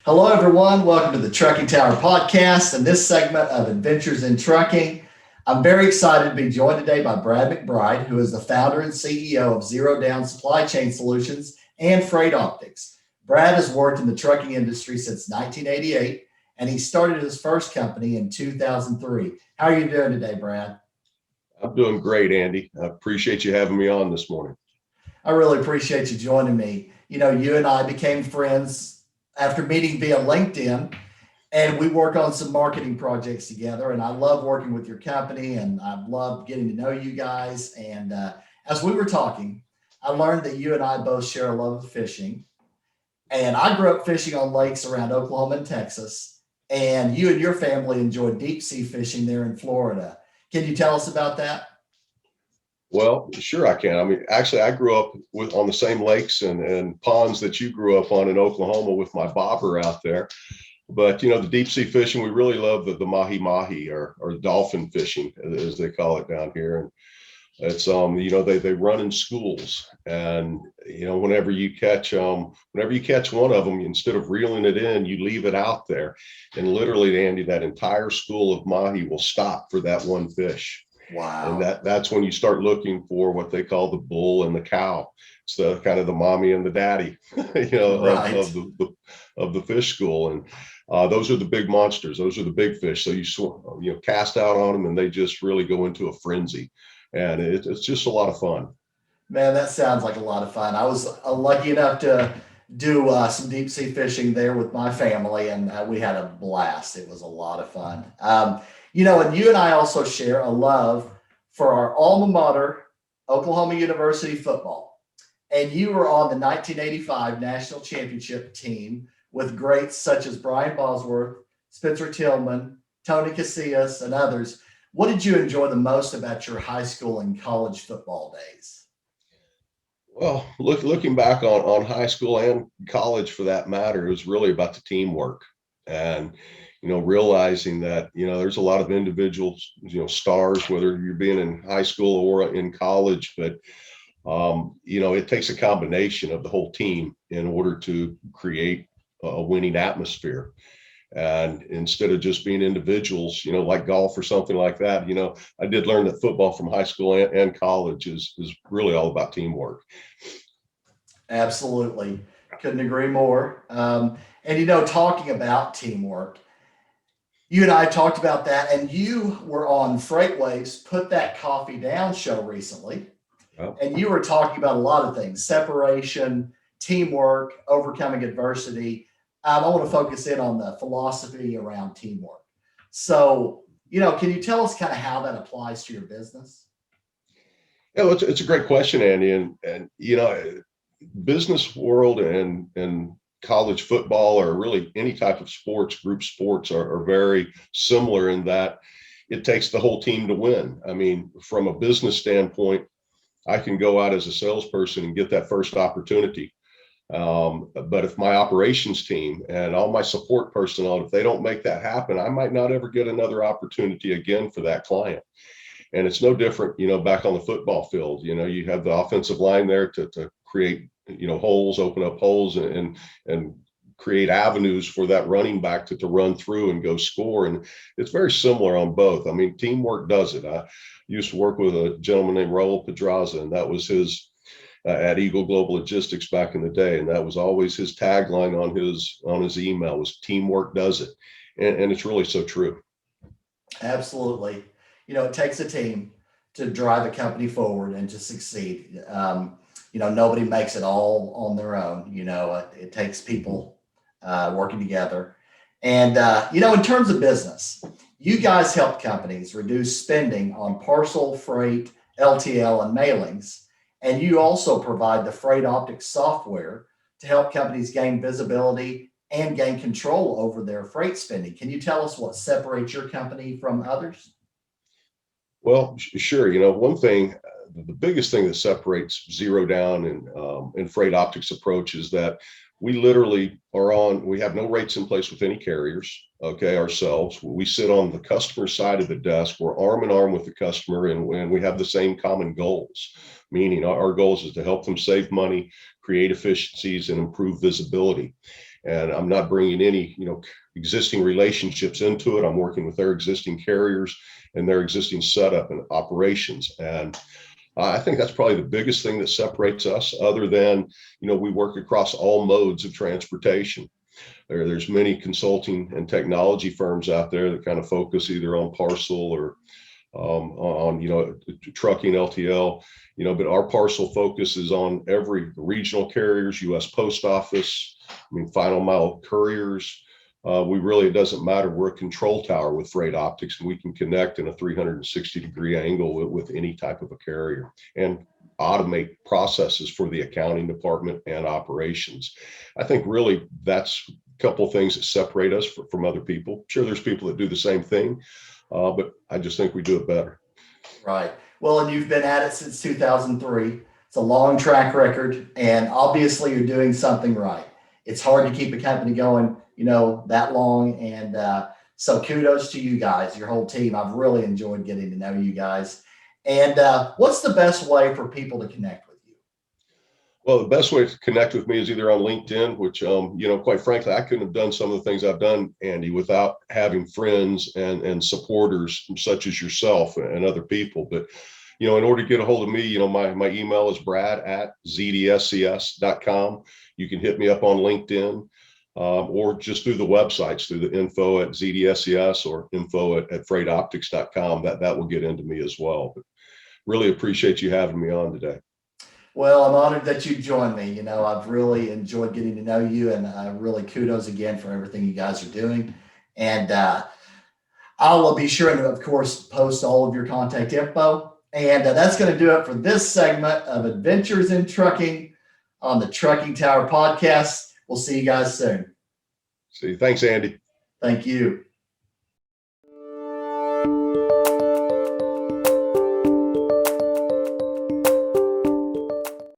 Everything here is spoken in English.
Hello, everyone. Welcome to the Trucking Tower podcast and this segment of Adventures in Trucking. I'm very excited to be joined today by Brad McBride, who is the founder and CEO of Zero Down Supply Chain Solutions and FreightOptics. Brad has worked in the trucking industry since 1988, and he started his first company in 2003. How are you doing today, Brad? I'm doing great, Andy. I appreciate you having me on this morning. I really appreciate you joining me. You know, you and I became friends after meeting via LinkedIn, and we work on some marketing projects together. And I love working with your company, and I've loved getting to know you guys. And as we were talking, I learned that you and I both share a love of fishing. And I grew up fishing on lakes around Oklahoma and Texas, and you and your family enjoy deep sea fishing there in Florida. Can you tell us about that? Well, sure I can. I mean, actually, I grew up on the same lakes and ponds that you grew up on in Oklahoma with my bobber out there. But, you know, the deep sea fishing, we really love the Mahi or dolphin fishing, as they call it down here. And it's, you know, they run in schools. And, you know, whenever you catch one of them, instead of reeling it in, you leave it out there. And literally, Andy, that entire school of Mahi will stop for that one fish. Wow. And that's when you start looking for what they call the bull and the cow. It's the kind of the mommy and the daddy, you know, Right. of the fish school. And those are the big monsters. Those are the big fish. So you cast out on them and they just really go into a frenzy. And it's just a lot of fun. Man, that sounds like a lot of fun. I was lucky enough to do some deep sea fishing there with my family, and we had a blast. It was a lot of fun. You know, and you and I also share a love for our alma mater, Oklahoma University football. And you were on the 1985 national championship team with greats such as Brian Bosworth, Spencer Tillman, Tony Casillas, and others. What did you enjoy the most about your high school and college football days? Well, looking back on high school and college for that matter, it was really about the teamwork. And you know, realizing that, you know, there's a lot of individuals, you know, stars, whether you're being in high school or in college, but, you know, it takes a combination of the whole team in order to create a winning atmosphere. And instead of just being individuals, you know, like golf or something like that, you know, I did learn that football from high school and college is really all about teamwork. Absolutely. Couldn't agree more. And, you know, talking about teamwork, you and I talked about that, and you were on Freightwaves Put That Coffee Down show recently. Oh. And you were talking about a lot of things: separation, teamwork, overcoming adversity. I want to focus in on the philosophy around teamwork. So, you know, can you tell us kind of how that applies to your business? Yeah, well, it's a great question, Andy. And you know, business world and college football, or really any type of sports, group sports, are very similar in that it takes the whole team to win. I mean, from a business standpoint, I can go out as a salesperson and get that first opportunity. But if my operations team and all my support personnel, if they don't make that happen, I might not ever get another opportunity again for that client. And it's no different, you know, back on the football field. You know, you have the offensive line there to create, you know, holes, open up holes and create avenues for that running back to run through and go score. And it's very similar on both. I mean, teamwork does it. I used to work with a gentleman named Raul Pedraza, and that was his at Eagle Global Logistics back in the day. And that was always his tagline on his email was teamwork does it. And it's really so true. Absolutely. You know, it takes a team to drive a company forward and to succeed. You know, nobody makes it all on their own. You know, it takes people working together. And, you know, in terms of business, you guys help companies reduce spending on parcel, freight, LTL, and mailings. And you also provide the FreightOptics software to help companies gain visibility and gain control over their freight spending. Can you tell us what separates your company from others? Well, sure. You know, one thing, the biggest thing that separates Zero Down and FreightOptics approach is that we literally we have no rates in place with any carriers, okay, ourselves. We sit on the customer side of the desk. We're arm in arm with the customer, and we have the same common goals, meaning our goals is to help them save money, create efficiencies, and improve visibility. And I'm not bringing any, existing relationships into it. I'm working with their existing carriers and their existing setup and operations. And I think that's probably the biggest thing that separates us, other than, we work across all modes of transportation. There's many consulting and technology firms out there that kind of focus either on parcel or on trucking, LTL, but our parcel focus is on every regional carriers, U.S. Post Office, final mile couriers. It doesn't matter. We're a control tower with FreightOptics, and we can connect in a 360-degree angle with any type of a carrier and automate processes for the accounting department and operations. I think really that's a couple of things that separate us from other people. Sure, there's people that do the same thing, but I just think we do it better. Right. Well, and you've been at it since 2003. It's a long track record, and obviously you're doing something right. It's hard to keep a company going, that long. And so kudos to you guys, your whole team. I've really enjoyed getting to know you guys. And what's the best way for people to connect with you? Well, the best way to connect with me is either on LinkedIn, which, quite frankly, I couldn't have done some of the things I've done, Andy, without having friends and supporters such as yourself and other people. But, in order to get a hold of me, my email is brad@zdscs.com. You can hit me up on LinkedIn, or just through the websites, through the info@zdscs or info at freightoptics.com. That will get into me as well. But really appreciate you having me on today. Well, I'm honored that you joined me. I've really enjoyed getting to know you, and really kudos again for everything you guys are doing. And I will be sure to, of course, post all of your contact info. And that's going to do it for this segment of Adventures in Trucking on the Trucking Tower podcast. We'll see you guys soon. See you. Thanks, Andy. Thank you.